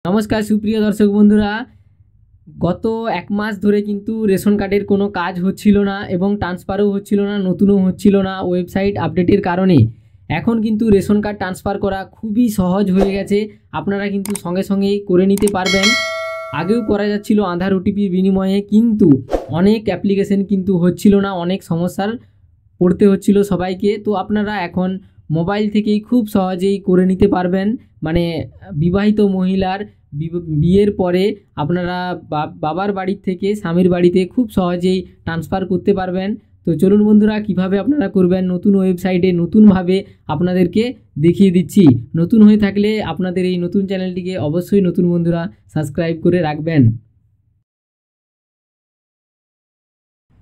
নমস্কার সুপ্রিয় দর্শক বন্ধুরা, গত এক মাস ধরে কিন্তু রেশন কার্ডের কোনো কাজ হচ্ছিল না এবং ট্রান্সফারও হচ্ছিল না, নতুনও হচ্ছিল না ওয়েবসাইট আপডেটের কারণে। এখন কিন্তু রেশন কার্ড ট্রান্সফার করা খুবই সহজ হয়ে গেছে, আপনারা কিন্তু সঙ্গে সঙ্গেই করে নিতে পারবেন। আগেও করা যাচ্ছিল আধার ওটিপির বিনিময়ে, কিন্তু অনেক অ্যাপ্লিকেশন কিন্তু হচ্ছিল না, অনেক সমস্যার পড়তে হচ্ছিল সবাইকে। তো আপনারা এখন মোবাইল থেকেই খুব সহজেই করে নিতে পারবেন। মানে বিবাহিত মহিলার বিয়ের পরে আপনারা বাবার বাড়ির থেকে স্বামীর বাড়িতে খুব সহজেই ট্রান্সফার করতে পারবেন। তো চলুন বন্ধুরা, কিভাবে আপনারা করবেন নতুন ওয়েবসাইটে নতুনভাবে আপনাদেরকে দেখিয়ে দিচ্ছি। নতুন হয়ে থাকলে আপনাদের এই নতুন চ্যানেলটিকে অবশ্যই নতুন বন্ধুরা সাবস্ক্রাইব করে রাখবেন।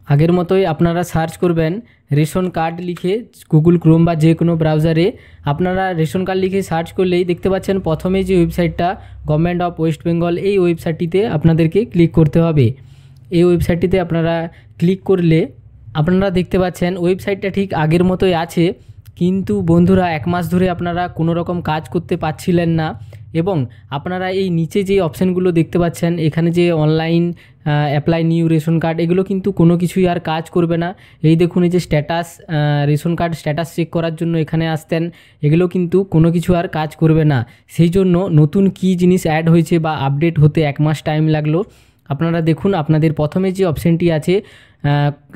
আগের মতোই আপনারা সার্চ করবেন রেশন কার্ড লিখে গুগল ক্রোম বা যে কোনো ব্রাউজারে। আপনারা রেশন কার্ড লিখে সার্চ করলেই দেখতে পাচ্ছেন প্রথমে যে ওয়েবসাইটটা গভর্নমেন্ট অফ ওয়েস্ট বেঙ্গল, এই ওয়েবসাইটটিতে আপনাদেরকে ক্লিক করতে হবে। এই ওয়েবসাইটটিতে আপনারা ক্লিক করলে আপনারা দেখতে পাচ্ছেন ওয়েবসাইটটা ঠিক আগের মতোই আছে, কিন্তু বন্ধুরা এক মাস ধরে আপনারা কোনো রকম কাজ করতে পারছিলেন না এবং আপনারা এই নিচে যে অপশানগুলো দেখতে পাচ্ছেন, এখানে যে online apply new ration card, এগুলো কিন্তু কোনো কিছুই আর কাজ করবে না। এই দেখুন, এই যে status, ration card status check করার জন্য এখানে আসতেন, এগুলো কিন্তু কোনো কিছু আর কাজ করবে না। সেই জন্য নতুন কী জিনিস অ্যাড হয়েছে বা আপডেট হতে এক মাস টাইম লাগলো। আপনারা দেখুন, আপনাদের প্রথমে যে অপশানটি আছে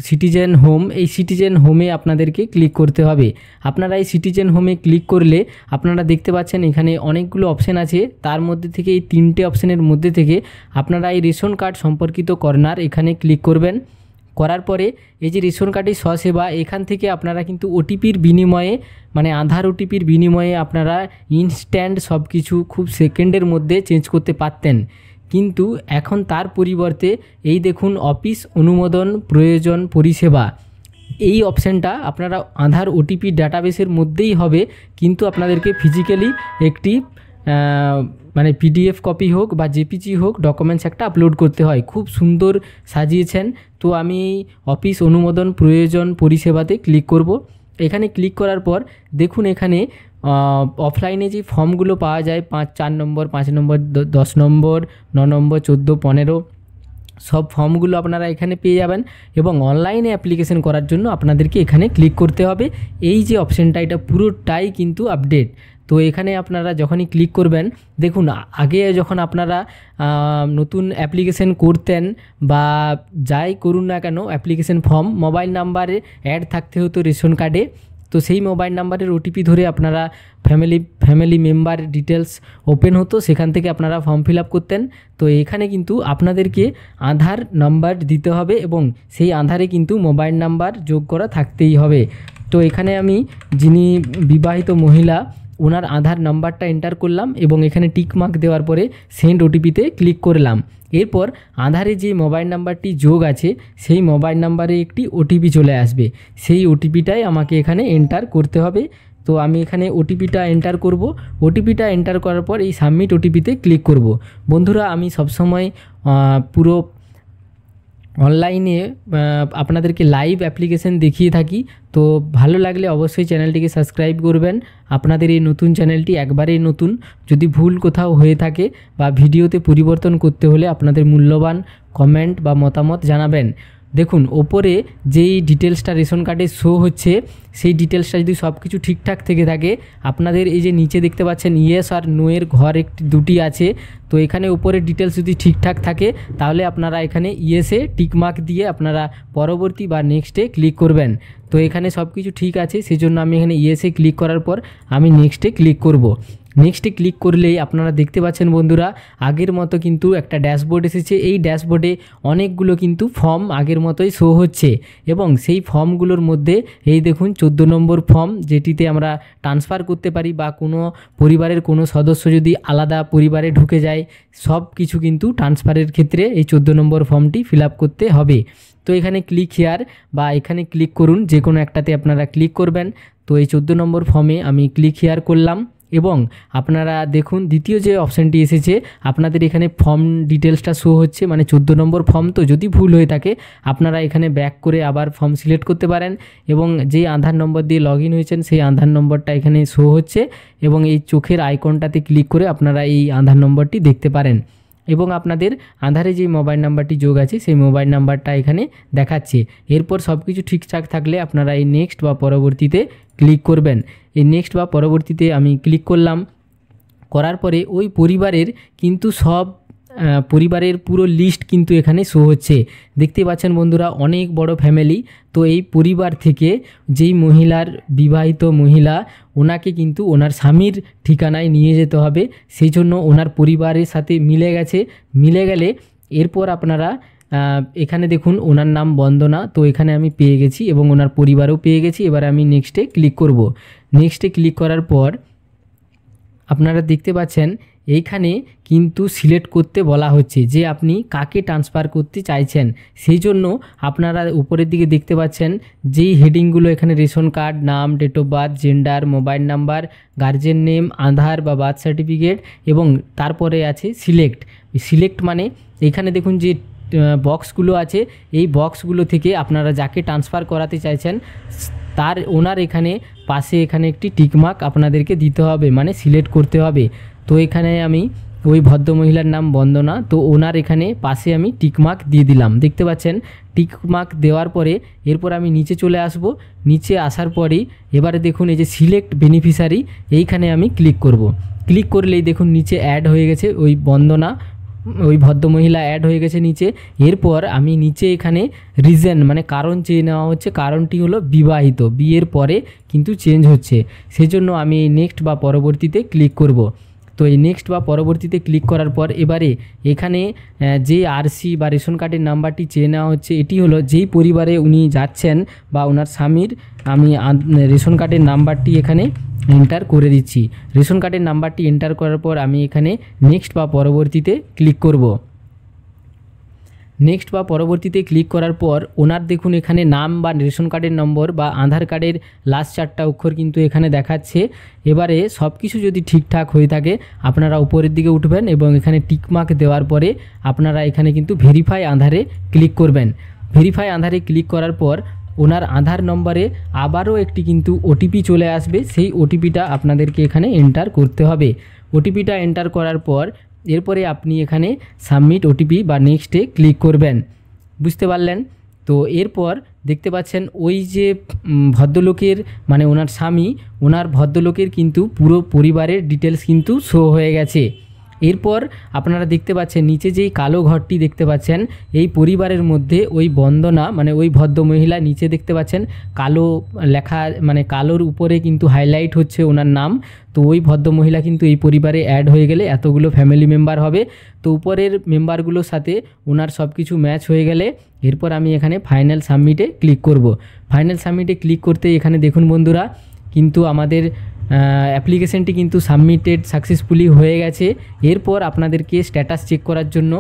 সিটিজেন হোম, এই সিটিজেন হোমে আপনাদেরকে ক্লিক করতে হবে। আপনারা এই সিটিজেন হোমে ক্লিক করলে আপনারা দেখতে পাচ্ছেন এখানে অনেকগুলো অপশান আছে, তার মধ্যে থেকে এই তিনটে অপশানের মধ্যে থেকে আপনারা এই রেশন কার্ড সম্পর্কিত কর্নার এখানে ক্লিক করবেন। করার পরে এই যে রেশন কার্ডের স্বসেবা, এখান থেকে আপনারা কিন্তু ওটিপির বিনিময়ে, মানে আধার ওটিপির বিনিময়ে আপনারা ইনস্ট্যান্ট সব কিছু খুব সেকেন্ডের মধ্যে চেঞ্জ করতে পারতেন, কিন্তু এখন তার পরিবর্তে এই দেখুন অফিস অনুমোদন প্রয়োজন পরিষেবা, এই অপশানটা আপনারা আধার ওটিপি ডাটাবেসের মধ্যেই হবে, কিন্তু আপনাদেরকে ফিজিক্যালি একটি মানে পিডিএফ কপি হোক বা জেপিজি হোক ডকুমেন্টস একটা আপলোড করতে হয়। খুব সুন্দর সাজিয়েছেন। তো আমি অফিস অনুমোদন প্রয়োজন পরিষেবাতে ক্লিক করব। এখানে ক্লিক করার পর দেখুন এখানে অফলাইনে যে ফর্মগুলো পাওয়া যায় 4 নম্বর, 5 নম্বর, 10 নম্বর, 9 নম্বর, 14, 15 সব ফর্মগুলো আপনারা এখানে পেয়ে যাবেন এবং অনলাইনে অ্যাপ্লিকেশন করার জন্য আপনাদেরকে এখানে ক্লিক করতে হবে। এই যে অপশানটা, এটা পুরোটাই কিন্তু আপডেট। তো এখানে আপনারা যখনই ক্লিক করবেন, দেখুন আগে যখন আপনারা নতুন অ্যাপ্লিকেশন করতেন বা যাই করুন না কেন, অ্যাপ্লিকেশন ফর্ম মোবাইল নাম্বারে অ্যাড থাকতে হতো রেশন কার্ডে। তো সেই মোবাইল নাম্বারের ওটিপি ধরে আপনারা ফ্যামিলি মেম্বার ডিটেলস ওপেন হতো, সেখান থেকে আপনারা ফর্ম ফিল আপ করতেন। তো এখানে কিন্তু আপনাদেরকে আধার নাম্বার দিতে হবে এবং সেই আধারে কিন্তু মোবাইল নাম্বার যোগ করা থাকতেই হবে। তো এখানে আমি যিনি বিবাহিত মহিলা, ওনার আধার নাম্বারটা এন্টার করলাম এবং এখানে টিক মার্ক দেওয়ার পরে সেন্ড ওটিপিতে ক্লিক করলাম। এরপর আধারে যে মোবাইল নাম্বারটি যোগ আছে সেই মোবাইল নাম্বারে একটি ওটিপি চলে আসবে, সেই ওটিপিটাই আমাকে এখানে এন্টার করতে হবে। তো আমি এখানে ওটিপিটা এন্টার করব। ওটিপিটা এন্টার করার পর এই সাবমিট ওটিপিতে ক্লিক করব। বন্ধুরা, আমি সবসময় পুরো অনলাইনে আপনাদেরকে লাইভ অ্যাপ্লিকেশন দেখিয়ে থাকি। তো ভালো লাগলে অবশ্যই চ্যানেলটিকে সাবস্ক্রাইব করবেন। আপনাদের এই নতুন চ্যানেলটি একবারেই নতুন, যদি ভুল কোথাও হয়ে থাকে বা ভিডিওতে পরিবর্তন করতে হলে আপনাদের মূল্যবান কমেন্ট বা মতামত জানাবেন। দেখুন ওপরে যেই ডিটেলসটা রেশন কার্ডে শো হচ্ছে, সেই ডিটেলসটা যদি সব কিছু ঠিকঠাক থেকে থাকে, আপনাদের এই যে নিচে দেখতে পাচ্ছেন ইয়েস আর নো এর ঘর দুটি আছে, তো এখানে উপরে ডিটেলস যদি ঠিকঠাক থাকে তাহলে আপনারা এখানে ইয়েসে টিকমার্ক দিয়ে আপনারা পরবর্তী বা নেক্সটে ক্লিক করবেন। তো এখানে সব কিছু ঠিক আছে, সেজন্য আমি এখানে ইয়েসে ক্লিক করার পর আমি নেক্সটে ক্লিক করব। নেক্সটে ক্লিক করলেই আপনারা দেখতে পাচ্ছেন বন্ধুরা আগের মতো কিন্তু একটা ড্যাশবোর্ড এসেছে। এই ড্যাশবোর্ডে অনেকগুলো কিন্তু ফর্ম আগের মতোই শো হচ্ছে এবং সেই ফর্মগুলোর মধ্যে এই দেখুন 14 নম্বর ফর্ম, যেটিতে আমরা ট্রান্সফার করতে পারি বা কোনো পরিবারের কোনো সদস্য যদি আলাদা পরিবারে ঢুকে যায়, সব কিছু কিন্তু ট্রান্সফারের ক্ষেত্রে এই 14 নম্বর ফর্মটি ফিল আপ করতে হবে। তো এখানে ক্লিক হিয়ার বা এখানে ক্লিক করুন, যে কোনো একটাতে আপনারা ক্লিক করবেন। তো এই 14 নম্বর ফর্মে আমি ক্লিক হিয়ার করলাম। এবং আপনারা দেখুন দ্বিতীয় যে অপশানটি এসেছে আপনাদের এখানে ফর্ম ডিটেলসটা শো হচ্ছে, মানে 14 নম্বর ফর্ম। তো যদি ভুল হয়ে থাকে আপনারা এখানে ব্যাক করে আবার ফর্ম সিলেক্ট করতে পারেন এবং যেই আধার নম্বর দিয়ে লগ ইন হয়েছেন সেই আধার নম্বরটা এখানে শো হচ্ছে এবং এই চোখের আইকনটাতে ক্লিক করে আপনারা এই আধার নম্বরটি দেখতে পারেন এবং আপনাদের আধারে যে মোবাইল নাম্বারটি যোগ আছে সেই মোবাইল নাম্বারটা এখানে দেখাচ্ছে। এরপর সব কিছু ঠিকঠাক থাকলে আপনারা এই নেক্সট বা পরবর্তীতে ক্লিক করবেন। এই নেক্সট বা পরবর্তীতে আমি ক্লিক করলাম। করার পরে ওই পরিবারের কিন্তু সব পরিবারের পুরো লিস্ট কিন্তু এখানে শো হচ্ছে। দেখতে পাচ্ছেন বন্ধুরা, অনেক বড় ফ্যামিলি। তো এই পরিবার থেকে যেই মহিলার বিবাহিত মহিলা, ওনাকে কিন্তু ওনার স্বামীর ঠিকানায় নিয়ে যেতে হবে, সেই জন্য ওনার পরিবারের সাথে মিলে গেছে। মিলে গেলে এরপর আপনারা এখানে দেখুন ওনার নাম বন্দনা। তো এখানে আমি পেয়ে গেছি এবং ওনার পরিবারও পেয়ে গেছি। এবার আমি নেক্সটে ক্লিক করব। নেক্সটে ক্লিক করার পর আপনারা দেখতে পাচ্ছেন এইখানে কিন্তু সিলেক্ট করতে বলা হচ্ছে যে আপনি কাকে ট্রান্সফার করতে চাইছেন। সেই জন্য আপনারা উপরের দিকে দেখতে পাচ্ছেন যেই হেডিংগুলো এখানে রেশন কার্ড, নাম, date of birth, gender, mobile number, guardian name, Aadhaar বা বার্থ সার্টিফিকেট এবং তারপরে আছে সিলেক্ট। সিলেক্ট মানে এখানে দেখুন যে বক্সগুলো আছে, এই বক্সগুলো থেকে আপনারা যাকে ট্রান্সফার করাতে চাইছেন তার ওনার এখানে পাশে এখানে একটি টিকমার্ক আপনাদেরকে দিতে হবে, মানে সিলেক্ট করতে হবে। তো এখানে আমি ওই ভদ্রমহিলার নাম বন্দনা, তো ওনার এখানে পাশে আমি টিকমার্ক দিয়ে দিলাম। দেখতে পাচ্ছেন টিকমার্ক দেওয়ার পরে এরপর আমি নিচে চলে আসব। নিচে আসার পরেই এবারে দেখুন এই যে সিলেক্ট বেনিফিশিয়ারি, এইখানে আমি ক্লিক করব। ক্লিক করলেই দেখুন নিচে অ্যাড হয়ে গেছে ওই বন্দনা, ওই ভদ্রমহিলা অ্যাড হয়ে গেছে নিচে। এরপর আমি নিচে এখানে রিজন মানে কারণ চেয়ে নেওয়া হচ্ছে, কারণটি হলো বিবাহিত, বিয়ের পরে কিন্তু চেঞ্জ হচ্ছে, সেজন্য আমি এই নেক্সট বা পরবর্তীতে ক্লিক করব। তো এই নেক্সট বা পরবর্তীতে ক্লিক করার পর এবারে এখানে যে আরসি বা রেশন কার্ডের নাম্বারটি চেয়ে নেওয়া হচ্ছে, এটি হলো যেই পরিবারে উনি যাচ্ছেন বা ওনার স্বামীর, আমি রেশন কার্ডের নাম্বারটি এখানে এন্টার করে দিচ্ছি। রেশন কার্ডের নাম্বারটি এন্টার করার পর আমি এখানে নেক্সট বা পরবর্তীতে ক্লিক করব। নেক্সট বা পরবর্তীতে ক্লিক করার পর ওনার দেখুন এখানে নাম বা রেশন কার্ডের নম্বর বা আধার কার্ডের লাস্ট 4টা অক্ষর কিন্তু এখানে দেখাচ্ছে। এবারে সব কিছু যদি ঠিকঠাক হয়ে থাকে আপনারা উপরের দিকে উঠবেন এবং এখানে টিকমার্ক দেওয়ার পরে আপনারা এখানে কিন্তু ভেরিফাই আধারে ক্লিক করবেন। ভেরিফাই আধারে ক্লিক করার পর ওনার আধার নম্বরে আবারও একটি কিন্তু ওটিপি চলে আসবে, সেই ওটিপিটা আপনাদেরকে এখানে এন্টার করতে হবে। ওটিপিটা এন্টার করার পর এরপরে আপনি এখানে সাবমিট ওটিপি বা নেক্সটে ক্লিক করবেন। বুঝতে পারলেন? তো এরপর দেখতে পাচ্ছেন ওই যে ভদ্রলোকের মানে ওনার স্বামী, ওনার ভদ্রলোকের কিন্তু পুরো পরিবারের ডিটেলস কিন্তু শো হয়ে গেছে। এরপর আপনারা দেখতে পাচ্ছেন নিচে যেই কালো ঘরটি দেখতে পাচ্ছেন, এই পরিবারের মধ্যে ওই বন্দনা মানে ওই ভদ্রমহিলা নিচে দেখতে পাচ্ছেন কালো লেখা, মানে কালোর উপরে কিন্তু হাইলাইট হচ্ছে ওনার নাম। তো ওই ভদ্রমহিলা কিন্তু এই পরিবারে অ্যাড হয়ে গেলে এতগুলো ফ্যামিলি মেম্বার হবে। তো উপরের মেম্বারগুলোর সাথে ওনার সব কিছু ম্যাচ হয়ে গেলে এরপর আমি এখানে ফাইনাল সাবমিটে ক্লিক করব। ফাইনাল সাবমিটে ক্লিক করতে এখানে দেখুন বন্ধুরা কিন্তু আমাদের অ্যাপ্লিকেশনটি কিন্তু সাবমিটেড সাকসেসফুলি হয়ে গেছে। এরপর আপনাদেরকে স্ট্যাটাস চেক করার জন্য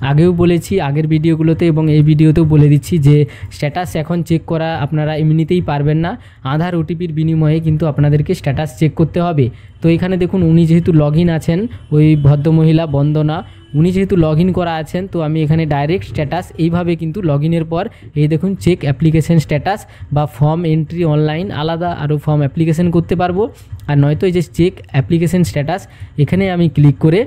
আগেও বলেছি আগের ভিডিওগুলোতে এবং এই ভিডিওতেও বলে দিচ্ছি যে স্ট্যাটাস এখন চেক করা আপনারা এমনিতেই পারবেন না, আধার ওটিপির বিনিময়ে কিন্তু আপনাদেরকে স্ট্যাটাস চেক করতে হবে। তো এখানে দেখুন উনি যেহেতু লগ ইন আছেন, ওই ভদ্রমহিলা বন্দনা উনি যেহেতু লগ ইন করা আছেন, তো আমি এখানে ডাইরেক্ট স্ট্যাটাস এইভাবে কিন্তু লগ ইনের পর এই দেখুন চেক অ্যাপ্লিকেশন স্ট্যাটাস বা ফর্ম এন্ট্রি অনলাইন আলাদা আরও ফর্ম অ্যাপ্লিকেশন করতে পারবো। আর নয়তো এই যে চেক অ্যাপ্লিকেশন স্ট্যাটাস এখানে আমি ক্লিক করে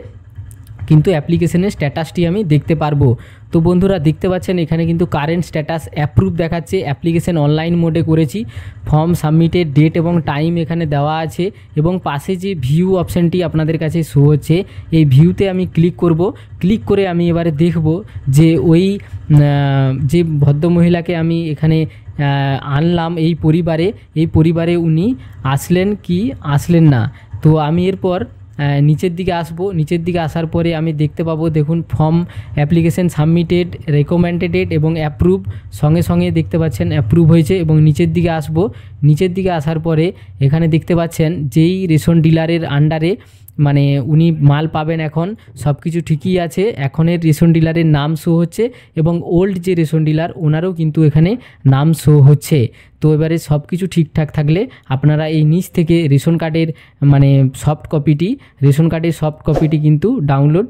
কিন্তু অ্যাপ্লিকেশনের স্ট্যাটাসটি আমি দেখতে পারবো। তো বন্ধুরা দেখতে পাচ্ছেন এখানে কিন্তু কারেন্ট স্ট্যাটাস অ্যাপ্রুভ দেখাচ্ছে, অ্যাপ্লিকেশন অনলাইন মোডে করেছি, ফর্ম সাবমিটের ডেট এবং টাইম এখানে দেওয়া আছে এবং পাশে যে ভিউ অপশানটি আপনাদের কাছে শো হচ্ছে এই ভিউতে আমি ক্লিক করব। ক্লিক করে আমি এবারে দেখব যে ওই যে ভদ্রমহিলাকে আমি এখানে আনলাম এই পরিবারে উনি আসলেন কি আসলেন না। তো আমি এরপর নিচের দিকে আসবো। নিচের দিকে আসার পরে আমি দেখতে পাবো দেখুন ফর্ম অ্যাপ্লিকেশন সাবমিটেড, রেকমেন্ডেড এবং অ্যাপ্রুভ, সঙ্গে সঙ্গে দেখতে পাচ্ছেন অ্যাপ্রুভ হয়েছে। এবং নিচের দিকে আসবো, নিচের দিকে আসার পরে এখানে দেখতে পাচ্ছেন যেই রেশন ডিলারের আন্ডারে মানে উনি মাল পাবেন এখন সব কিছু ঠিকই আছে। এখনের রেশন ডিলারের নাম শো হচ্ছে এবং ওল্ড যে রেশন ডিলার ওনারও কিন্তু এখানে নাম শো হচ্ছে। তো এবারে সব কিছু ঠিকঠাক থাকলে আপনারা এই নিচ থেকে রেশন কার্ডের মানে সফট কপিটি কিন্তু ডাউনলোড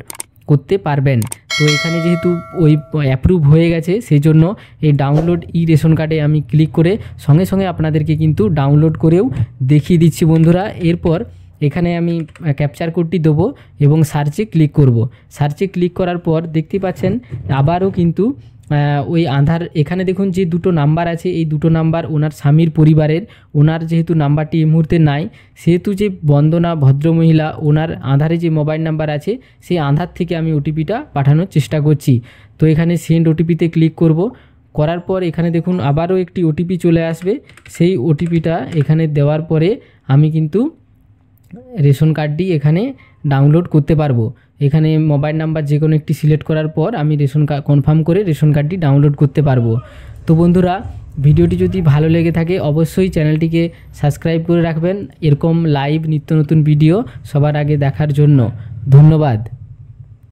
করতে পারবেন। তো এখানে যেহেতু ওই অ্যাপ্রুভ হয়ে গেছে সেই জন্য এই ডাউনলোড ই রেশন কার্ডে আমি ক্লিক করে সঙ্গে সঙ্গে আপনাদেরকে কিন্তু ডাউনলোড করেও দেখিয়ে দিচ্ছি বন্ধুরা। এরপর এখানে আমি ক্যাপচার কোডটি দেবো এবং সার্চে ক্লিক করব। সার্চে ক্লিক করার পর দেখতে পাচ্ছেন আবারও কিন্তু ওই আধার এখানে দেখুন যে দুটো নাম্বার আছে, এই দুটো নাম্বার ওনার স্বামীর পরিবারের, ওনার যেহেতু নাম্বারটি এই মুহূর্তে নাই সেহেতু যে বন্দনা ভদ্রমহিলা ওনার আধারে যে মোবাইল নাম্বার আছে সেই আধার থেকে আমি ওটিপিটা পাঠানোর চেষ্টা করছি। তো এখানে সেন্ড ওটিপিতে ক্লিক করব। করার পর এখানে দেখুন আবারও একটি ওটিপি চলে আসবে। সেই ওটিপিটা এখানে দেওয়ার পরে আমি কিন্তু রেশন কার্ডটি এখানে ডাউনলোড করতে পারবো। এখানে মোবাইল নাম্বার যে কোনো একটি সিলেক্ট করার পর আমি রেশন কার্ড কনফার্ম করে রেশন কার্ডটি ডাউনলোড করতে পারবো। তো বন্ধুরা ভিডিওটি যদি ভালো লেগে থাকে অবশ্যই চ্যানেলটিকে সাবস্ক্রাইব করে রাখবেন এরকম লাইভ নিত্য নতুন ভিডিও সবার আগে দেখার জন্য। ধন্যবাদ।